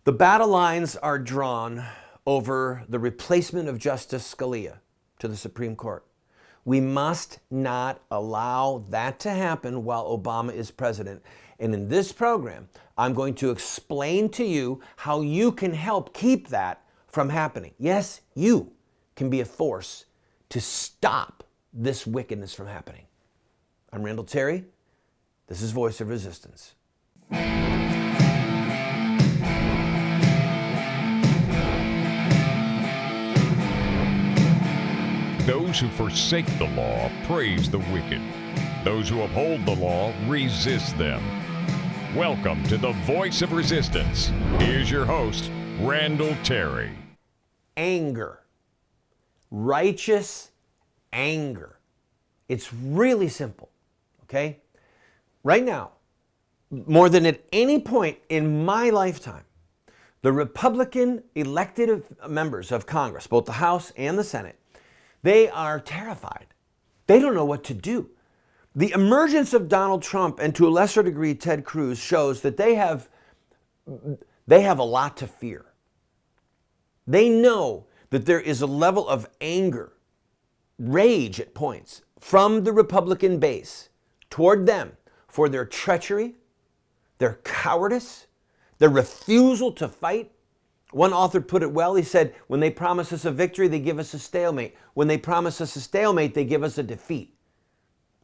The battle lines are drawn over the replacement of Justice Scalia to the Supreme Court. We must not allow that to happen while Obama is president. And in this program, I'm going to explain to you how you can help keep that from happening. Yes, you can be a force to stop this wickedness from happening. I'm Randall Terry. This is Voice of Resistance. Those who forsake the law praise the wicked. Those who uphold the law resist them. Welcome to the Voice of Resistance. Here's your host, Randall Terry. Anger. Righteous anger. It's really simple, okay? Right now, more than at any point in my lifetime, the Republican elected members of Congress, both the House and the Senate, they are terrified. They don't know what to do. The emergence of Donald Trump and to a lesser degree Ted Cruz shows that they have a lot to fear. They know that there is a level of anger, rage at points from the Republican base toward them for their treachery, their cowardice, their refusal to fight. One author put it well. He said, when they promise us a victory, they give us a stalemate. When they promise us a stalemate, they give us a defeat.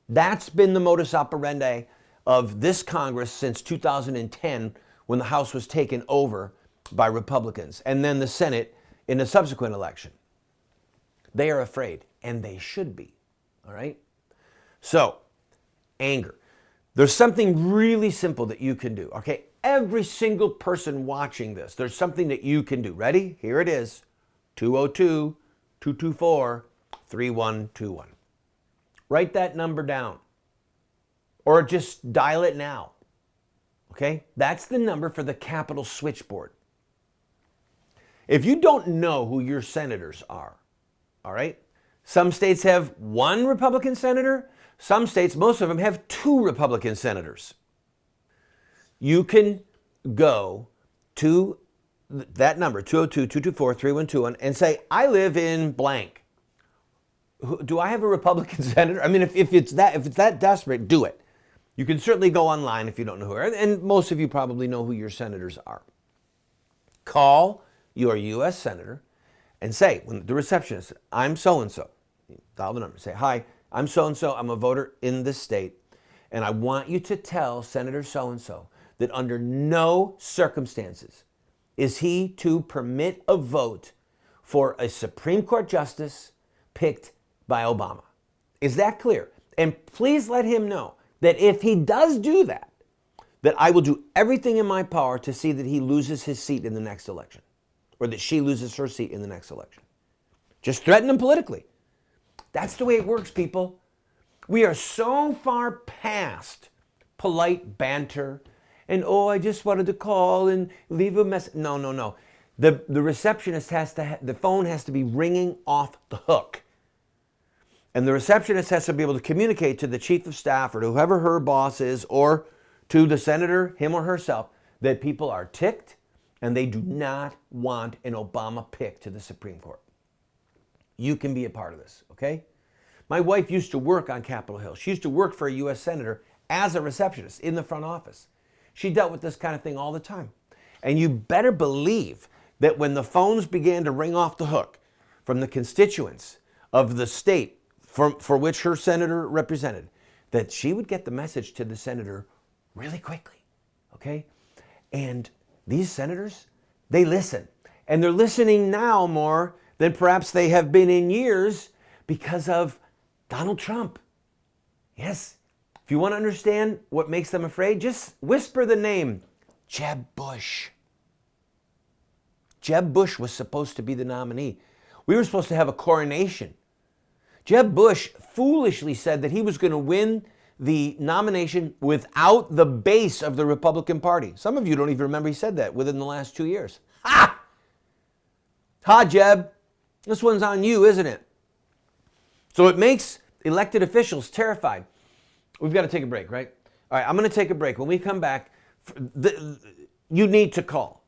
That's been the modus operandi of this Congress since 2010, when the House was taken over by Republicans, and then the Senate in a subsequent election. They are afraid, and they should be, all right? So, anger. There's something really simple that you can do, okay? Every single person watching this, there's something that you can do. Ready? Here it is. 202-224-3121. Write that number down. Or just dial it now. Okay? That's the number for the Capitol switchboard. If you don't know who your senators are, all right? Some states have one Republican senator. Some states, most of them, have two Republican senators. You can go to that number, 202-224-3121, and say, I live in blank. Do I have a Republican senator? I mean, if it's that desperate, do it. You can certainly go online if you don't know who they are, and most of you probably know who your senators are. Call your U.S. senator and say, when the receptionist, I'm so-and-so, dial the number, say, hi, I'm so-and-so, I'm a voter in this state, and I want you to tell Senator so-and-so that under no circumstances is he to permit a vote for a Supreme Court justice picked by Obama. Is that clear? And please let him know that if he does do that, that I will do everything in my power to see that he loses his seat in the next election, or that she loses her seat in the next election. Just threaten him politically. That's the way it works, people. We are so far past polite banter and, oh, I just wanted to call and leave a message. No. The receptionist the phone has to be ringing off the hook. And the receptionist has to be able to communicate to the chief of staff or to whoever her boss is, or to the senator, him or herself, that people are ticked and they do not want an Obama pick to the Supreme Court. You can be a part of this, okay? My wife used to work on Capitol Hill. She used to work for a U.S. senator as a receptionist in the front office. She dealt with this kind of thing all the time. And you better believe that when the phones began to ring off the hook from the constituents of the state for which her senator represented, that she would get the message to the senator really quickly, okay? And these senators, they listen. And they're listening now more than perhaps they have been in years because of Donald Trump. Yes. If you want to understand what makes them afraid, just whisper the name, Jeb Bush. Jeb Bush was supposed to be the nominee. We were supposed to have a coronation. Jeb Bush foolishly said that he was going to win the nomination without the base of the Republican Party. Some of you don't even remember he said that within the last 2 years. Ha! Ha, Jeb. This one's on you, isn't it? So it makes elected officials terrified. We've got to take a break, right? All right, I'm going to take a break. When we come back, you need to call.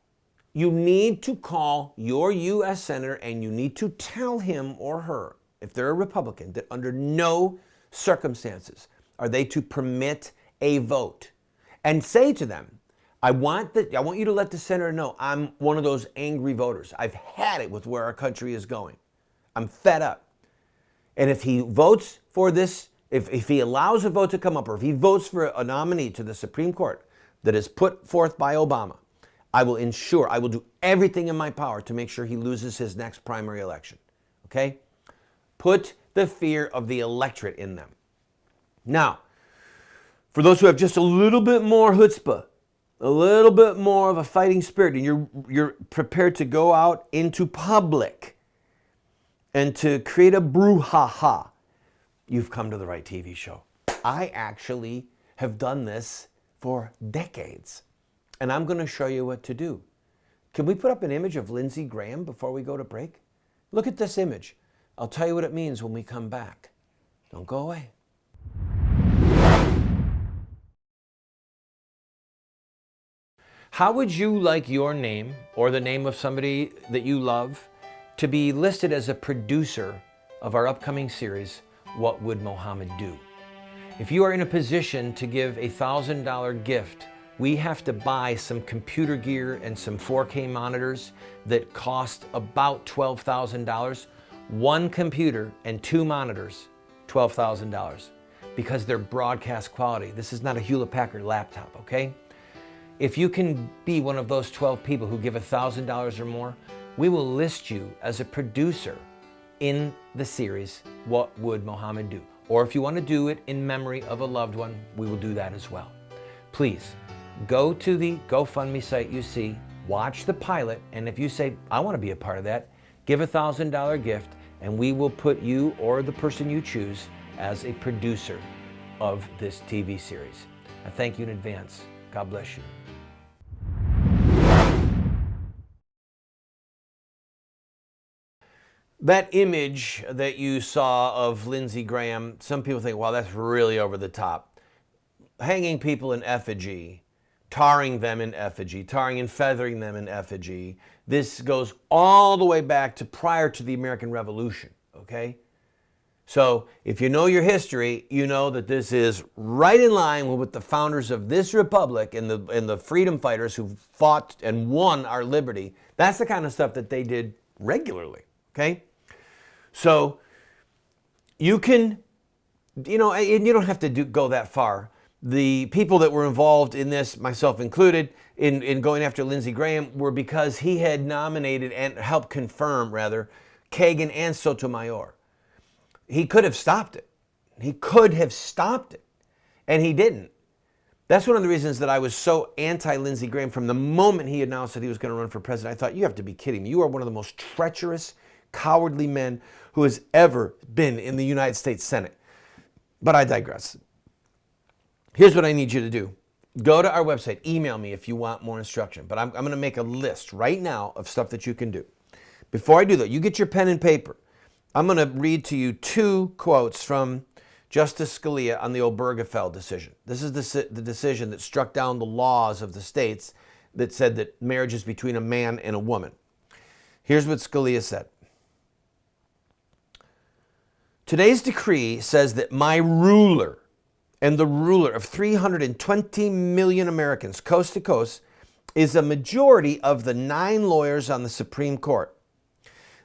You need to call your U.S. Senator and you need to tell him or her, if they're a Republican, that under no circumstances are they to permit a vote. And say to them, I want you to let the senator know I'm one of those angry voters. I've had it with where our country is going. I'm fed up. And if he votes for this, if he allows a vote to come up, or if he votes for a nominee to the Supreme Court that is put forth by Obama, I will do everything in my power to make sure he loses his next primary election. Okay? Put the fear of the electorate in them. Now, for those who have just a little bit more chutzpah, a little bit more of a fighting spirit, and you're prepared to go out into public and to create a brouhaha, you've come to the right TV show. I actually have done this for decades. And I'm going to show you what to do. Can we put up an image of Lindsey Graham before we go to break? Look at this image. I'll tell you what it means when we come back. Don't go away. How would you like your name or the name of somebody that you love to be listed as a producer of our upcoming series, What Would Mohammed Do? If you are in a position to give a $1,000 gift, we have to buy some computer gear and some 4K monitors that cost about $12,000. One computer and 2 monitors, $12,000, because they're broadcast quality. This is not a Hewlett-Packard laptop, okay? If you can be one of those 12 people who give $1,000 or more, we will list you as a producer in the series, What Would Mohammed Do? Or if you want to do it in memory of a loved one, we will do that as well. Please, go to the GoFundMe site you see, watch the pilot, and if you say, I want to be a part of that, give a $1,000 gift, and we will put you or the person you choose as a producer of this TV series. I thank you in advance. God bless you. That image that you saw of Lindsey Graham, some people think, wow, that's really over the top. Hanging people in effigy, tarring them in effigy, tarring and feathering them in effigy. This goes all the way back to prior to the American Revolution, okay? So if you know your history, you know that this is right in line with the founders of this republic and the freedom fighters who fought and won our liberty. That's the kind of stuff that they did regularly, okay? So you can, and you don't have to go that far. The people that were involved in this, myself included, in going after Lindsey Graham were because he had nominated and helped confirm, rather, Kagan and Sotomayor. He could have stopped it. He could have stopped it, and he didn't. That's one of the reasons that I was so anti-Lindsey Graham from the moment he announced that he was going to run for president. I thought, you have to be kidding me. You are one of the most treacherous, cowardly men who has ever been in the United States Senate. But I digress. Here's what I need you to do. Go to our website. Email me if you want more instruction. But I'm going to make a list right now of stuff that you can do. Before I do that, you get your pen and paper. I'm going to read to you 2 quotes from Justice Scalia on the Obergefell decision. This is the decision that struck down the laws of the states that said that marriage is between a man and a woman. Here's what Scalia said. Today's decree says that my ruler and the ruler of 320 million Americans, coast to coast, is a majority of the 9 lawyers on the Supreme Court.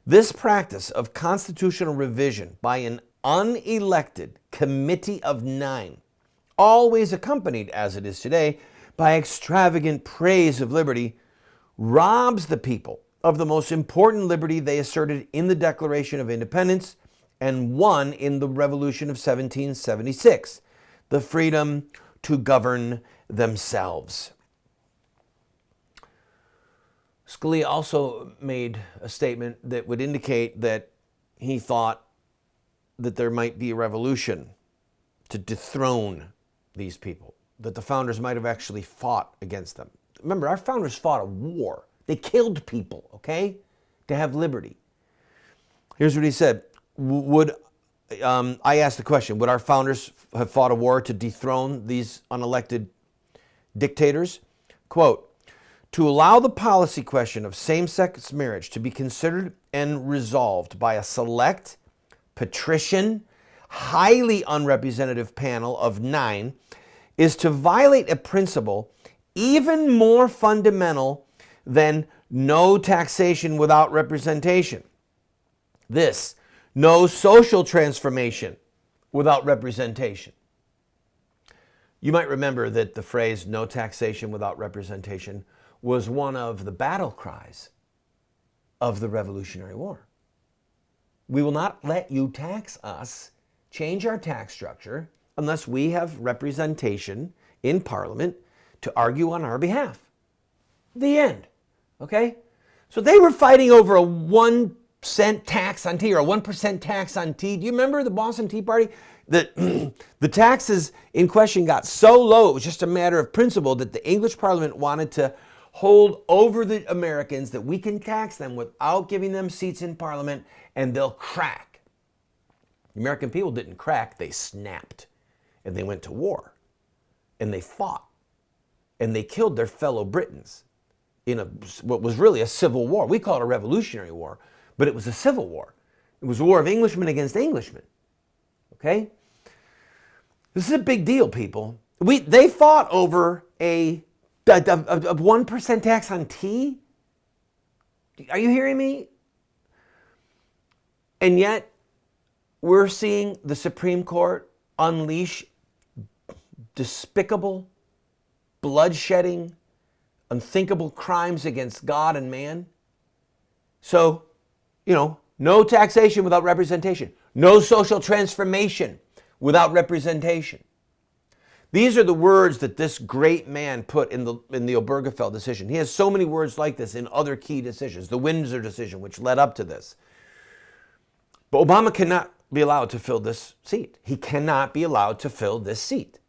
This practice of constitutional revision by an unelected committee of 9, always accompanied, as it is today, by extravagant praise of liberty, robs the people of the most important liberty they asserted in the Declaration of Independence and won in the Revolution of 1776, the freedom to govern themselves. Scalia also made a statement that would indicate that he thought that there might be a revolution to dethrone these people, that the founders might have actually fought against them. Remember, our founders fought a war. They killed people, okay, to have liberty. Here's what he said. I asked the question, would our founders have fought a war to dethrone these unelected dictators? Quote, to allow the policy question of same-sex marriage to be considered and resolved by a select, patrician, highly unrepresentative panel of 9 is to violate a principle even more fundamental than no taxation without representation. This, no social transformation without representation. You might remember that the phrase no taxation without representation was one of the battle cries of the Revolutionary War. We will not let you tax us, change our tax structure, unless we have representation in Parliament to argue on our behalf. The end. Okay? So they were fighting over a 1-cent tax on tea or a 1% tax on tea. Do you remember the Boston Tea Party? The taxes in question got so low, it was just a matter of principle that the English Parliament wanted to hold over the Americans that we can tax them without giving them seats in Parliament and they'll crack. The American people didn't crack, they snapped. And they went to war. And they fought. And they killed their fellow Britons in what was really a civil war. We call it a revolutionary war, but it was a civil war. It was a war of Englishmen against Englishmen. Okay? This is a big deal, people. They fought over a 1% tax on tea. Are you hearing me? And yet, we're seeing the Supreme Court unleash despicable, bloodshedding, unthinkable crimes against God and man. So, no taxation without representation. No social transformation without representation. These are the words that this great man put in the Obergefell decision. He has so many words like this in other key decisions. The Windsor decision, which led up to this. But Obama cannot be allowed to fill this seat. He cannot be allowed to fill this seat.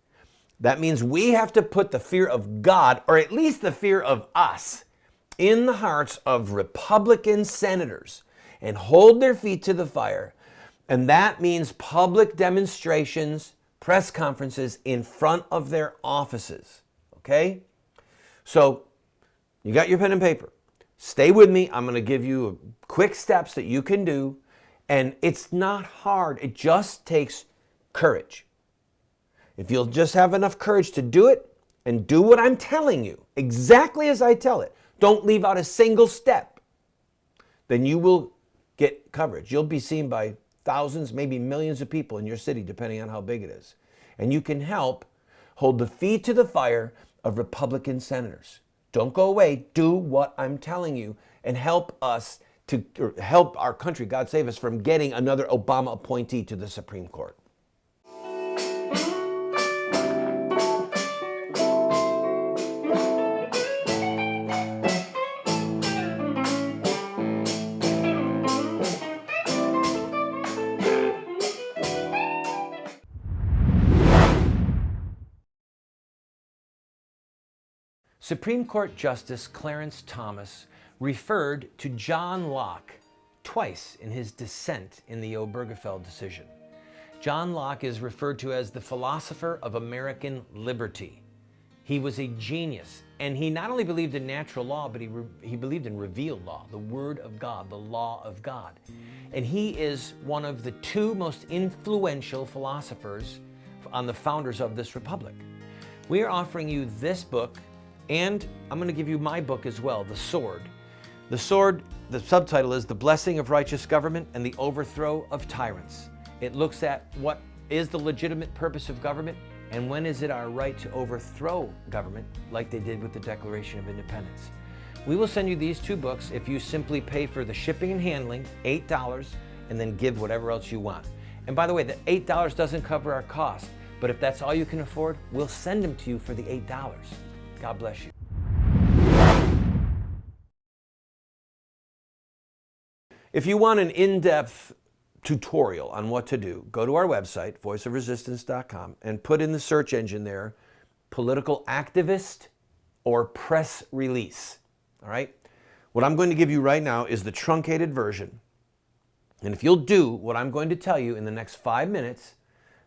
That means we have to put the fear of God, or at least the fear of us, in the hearts of Republican senators and hold their feet to the fire. And that means public demonstrations, press conferences in front of their offices. Okay? So, you got your pen and paper. Stay with me. I'm going to give you quick steps that you can do. And it's not hard. It just takes courage. If you'll just have enough courage to do it and do what I'm telling you, exactly as I tell it, don't leave out a single step, then you will get coverage. You'll be seen by thousands, maybe millions of people in your city, depending on how big it is. And you can help hold the feet to the fire of Republican senators. Don't go away. Do what I'm telling you and help us to help our country, God save us, from getting another Obama appointee to the Supreme Court. Supreme Court Justice Clarence Thomas referred to John Locke twice in his dissent in the Obergefell decision. John Locke is referred to as the philosopher of American liberty. He was a genius, and he not only believed in natural law, but he believed in revealed law, the Word of God, the law of God. And he is one of the two most influential philosophers on the founders of this republic. We are offering you this book, and I'm going to give you my book as well, The Sword. The Sword, the subtitle is The Blessing of Righteous Government and the Overthrow of Tyrants. It looks at what is the legitimate purpose of government and when is it our right to overthrow government like they did with the Declaration of Independence. We will send you these two books if you simply pay for the shipping and handling, $8, and then give whatever else you want. And by the way, the $8 doesn't cover our cost, but if that's all you can afford, we'll send them to you for the $8. God bless you. If you want an in-depth tutorial on what to do, go to our website, voiceofresistance.com, and put in the search engine there, political activist or press release. All right? What I'm going to give you right now is the truncated version. And if you'll do what I'm going to tell you in the next 5 minutes,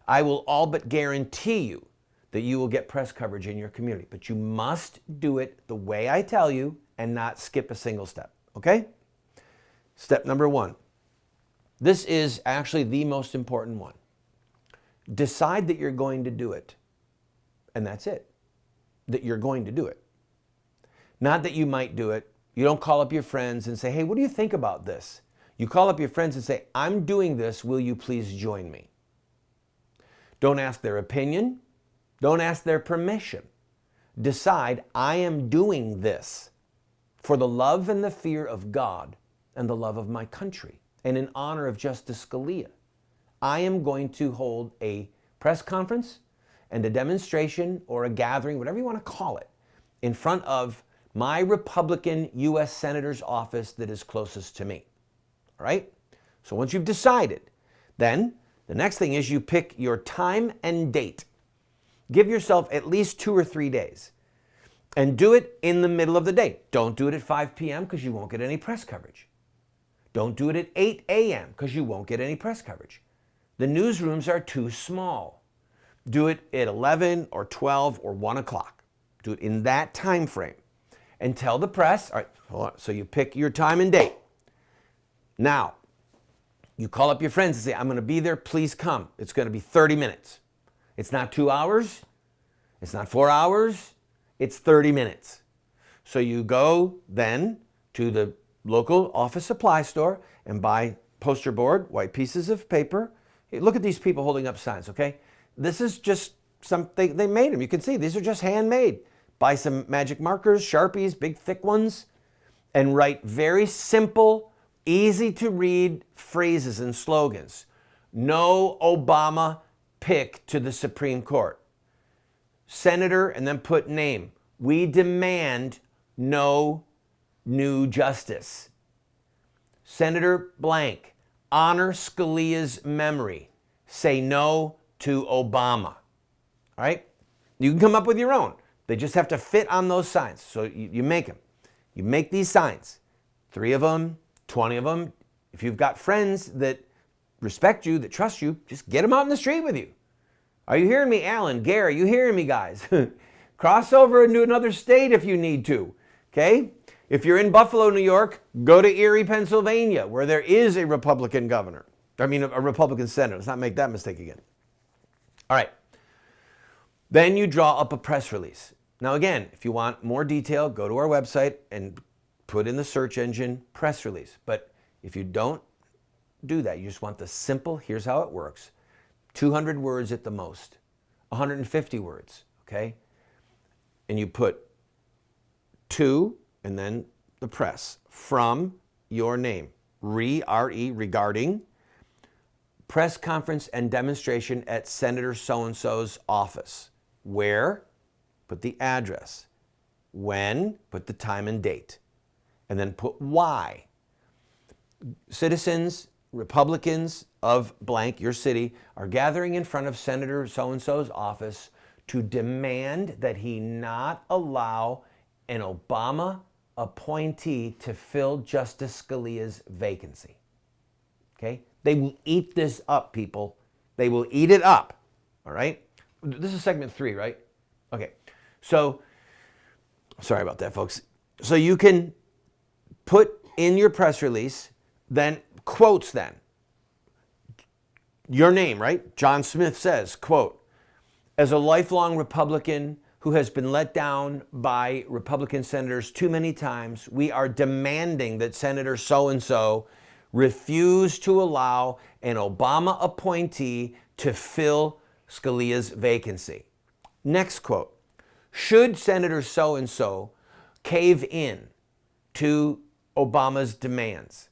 I will all but guarantee you that you will get press coverage in your community. But you must do it the way I tell you and not skip a single step, okay? Step number 1. This is actually the most important one. Decide that you're going to do it. And that's it. That you're going to do it. Not that you might do it. You don't call up your friends and say, hey, what do you think about this? You call up your friends and say, I'm doing this. Will you please join me? Don't ask their opinion. Don't ask their permission. Decide, I am doing this for the love and the fear of God and the love of my country and in honor of Justice Scalia. I am going to hold a press conference and a demonstration or a gathering, whatever you want to call it, in front of my Republican U.S. Senator's office that is closest to me. All right? So once you've decided, then the next thing is you pick your time and date. Give yourself at least 2 or 3 days and do it in the middle of the day. Don't do it at 5 p.m. because you won't get any press coverage. Don't do it at 8 a.m. because you won't get any press coverage. The newsrooms are too small. Do it at 11 or 12 or 1 o'clock. Do it in that time frame. And tell the press, all right, hold on. So you pick your time and date. Now, you call up your friends and say, I'm going to be there, please come. It's going to be 30 minutes. It's not 2 hours. It's not 4 hours. It's 30 minutes. So you go then to the local office supply store and buy poster board, white pieces of paper. Hey, look at these people holding up signs, okay? This is just something, they made them. You can see these are just handmade. Buy some magic markers, Sharpies, big thick ones, and write very simple, easy to read phrases and slogans. No Obama pick to the Supreme Court. Senator, and then put name. We demand no new justice. Senator blank, honor Scalia's memory. Say no to Obama. All right? You can come up with your own. They just have to fit on those signs. So you make them. You make these signs. 3 of them, 20 of them. If you've got friends that respect you, that trust you, just get them out in the street with you. Are you hearing me, Alan, Gary? You hearing me, guys? Cross over into another state if you need to, okay? If you're in Buffalo, New York, go to Erie, Pennsylvania, where there is a Republican governor. I mean, a Republican senator. Let's not make that mistake again. All right. Then you draw up a press release. Now, again, if you want more detail, go to our website and put in the search engine press release. But if you don't do that, you just want the simple, here's how it works. 200 words at the most, 150 words, okay? And you put to, and then the press, from your name, R-E, regarding, press conference and demonstration at Senator so-and-so's office. Where? Put the address. When? Put the time and date. And then put why. Citizens, Republicans of blank, your city, are gathering in front of Senator so-and-so's office to demand that he not allow an Obama appointee to fill Justice Scalia's vacancy. Okay? They will eat this up, people. They will eat it up. All right? This is segment 3, right? Okay. So, sorry about that, folks. So you can put in your press release, then quotes then. Your name, right? John Smith says, quote, as a lifelong Republican who has been let down by Republican senators too many times, we are demanding that Senator so-and-so refuse to allow an Obama appointee to fill Scalia's vacancy. Next quote, should Senator so-and-so cave in to Obama's demands,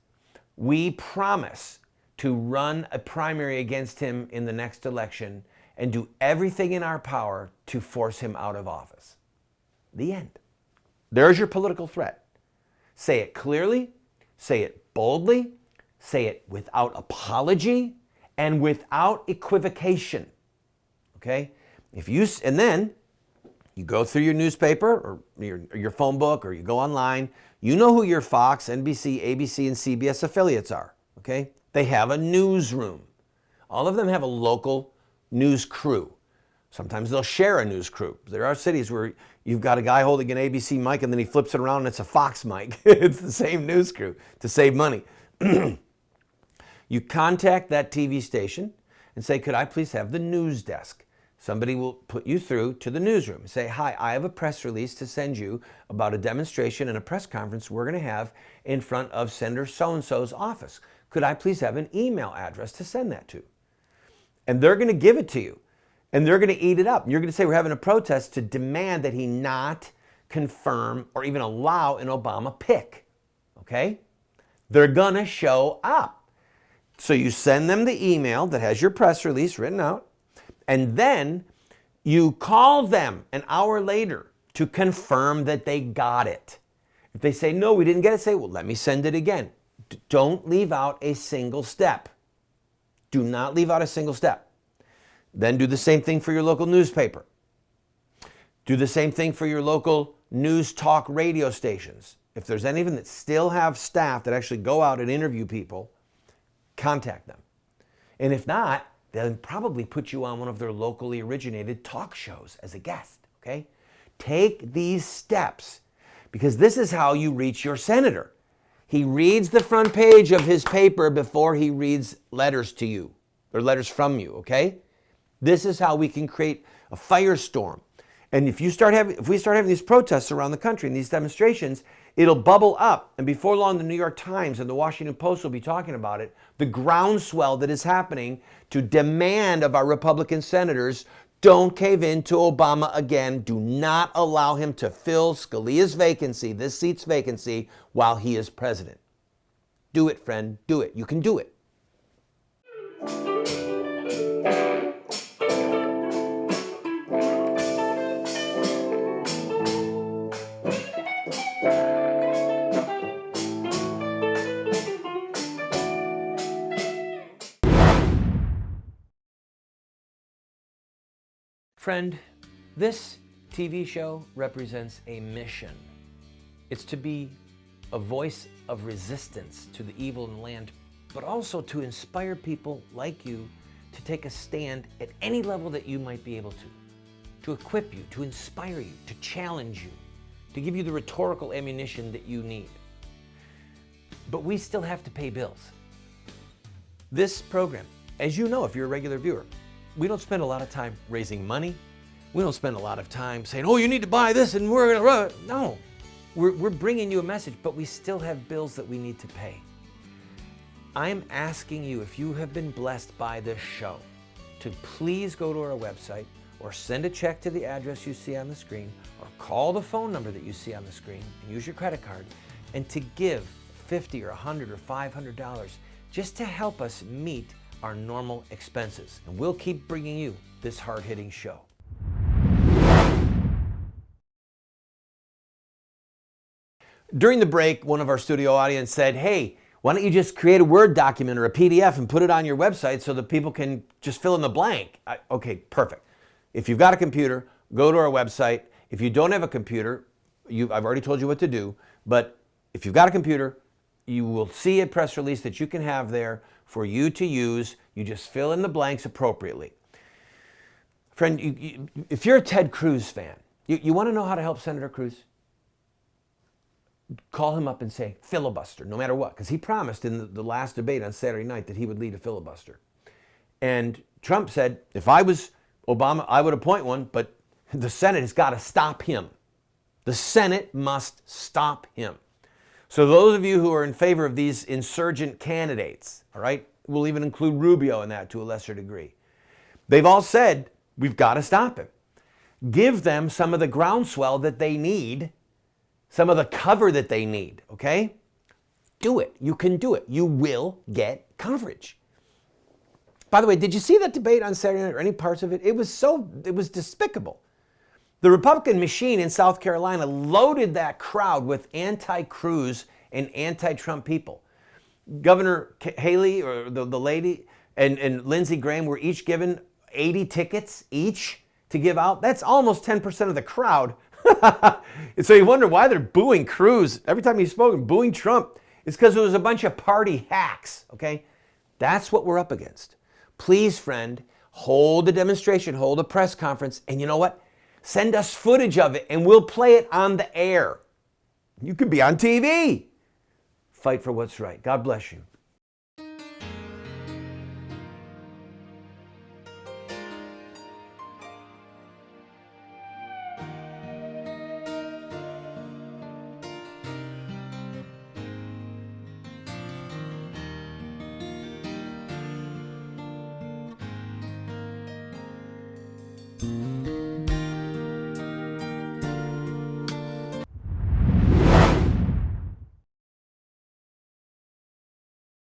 we promise to run a primary against him in the next election and do everything in our power to force him out of office. The end. There's your political threat. Say it clearly, say it boldly, say it without apology and without equivocation. Okay? And then you go through your newspaper or your phone book, or you go online, you know who your Fox, NBC, ABC, and CBS affiliates are. Okay? They have a newsroom. All of them have a local news crew. Sometimes they'll share a news crew. There are cities where you've got a guy holding an ABC mic and then he flips it around and it's a Fox mic. It's the same news crew to save money. You contact that TV station and say, could I please have the news desk? Somebody will put you through to the newsroom and say, hi, I have a press release to send you about a demonstration and a press conference we're going to have in front of Senator so-and-so's office. Could I please have an email address to send that to? And they're going to give it to you. And they're going to eat it up. And you're going to say, we're having a protest to demand that he not confirm or even allow an Obama pick. Okay? They're going to show up. So you send them the email that has your press release written out. And then you call them an hour later to confirm that they got it. If they say, no, we didn't get it, say, well, let me send it again. Don't leave out a single step. Do not leave out a single step. Then do the same thing for your local newspaper. Do the same thing for your local news talk radio stations. If there's any of them that still have staff that actually go out and interview people, contact them. And if not, they'll probably put you on one of their locally originated talk shows as a guest, okay? Take these steps because this is how you reach your senator. He reads the front page of his paper before he reads letters to you or letters from you, okay? This is how we can create a firestorm. And if we start having these protests around the country and these demonstrations, it'll bubble up. And before long, the New York Times and the Washington Post will be talking about it. The groundswell that is happening to demand of our Republican senators, don't cave in to Obama again. Do not allow him to fill Scalia's vacancy, this seat's vacancy, while he is president. Do it, friend. Do it. You can do it. Friend, this TV show represents a mission. It's to be a voice of resistance to the evil in the land, but also to inspire people like you to take a stand at any level that you might be able to equip you, to inspire you, to challenge you, to give you the rhetorical ammunition that you need. But we still have to pay bills. This program, as you know if you're a regular viewer, we don't spend a lot of time raising money. We don't spend a lot of time saying, oh, you need to buy this and we're going to run. No, we're bringing you a message, but we still have bills that we need to pay. I'm asking you, if you have been blessed by this show, to please go to our website or send a check to the address you see on the screen or call the phone number that you see on the screen and use your credit card and to give $50 or $100 or $500 just to help us meet our normal expenses. And we'll keep bringing you this hard-hitting show. During the break, one of our studio audience said, hey, why don't you just create a Word document or a PDF and put it on your website so that people can just fill in the blank? Okay, perfect. If you've got a computer, go to our website. If you don't have a computer, I've already told you what to do, but if you've got a computer, you will see a press release that you can have there for you to use. You just fill in the blanks appropriately. Friend, if you're a Ted Cruz fan, you want to know how to help Senator Cruz? Call him up and say, filibuster, no matter what, because he promised in the last debate on Saturday night that he would lead a filibuster. And Trump said, if I was Obama, I would appoint one, but the Senate has got to stop him. The Senate must stop him. So those of you who are in favor of these insurgent candidates, all right, we'll even include Rubio in that to a lesser degree. They've all said, we've got to stop him. Give them some of the groundswell that they need, some of the cover that they need, okay? Do it. You can do it. You will get coverage. By the way, did you see that debate on Saturday night or any parts of it? It was despicable. The Republican machine in South Carolina loaded that crowd with anti-Cruz and anti-Trump people. Governor Haley, or the lady, and Lindsey Graham were each given 80 tickets each to give out. That's almost 10% of the crowd. And so you wonder why they're booing Cruz. Every time he's spoken, booing Trump. It's because it was a bunch of party hacks, okay? That's what we're up against. Please, friend, hold a demonstration, hold a press conference, and you know what? Send us footage of it and we'll play it on the air. You could be on TV. Fight for what's right. God bless you.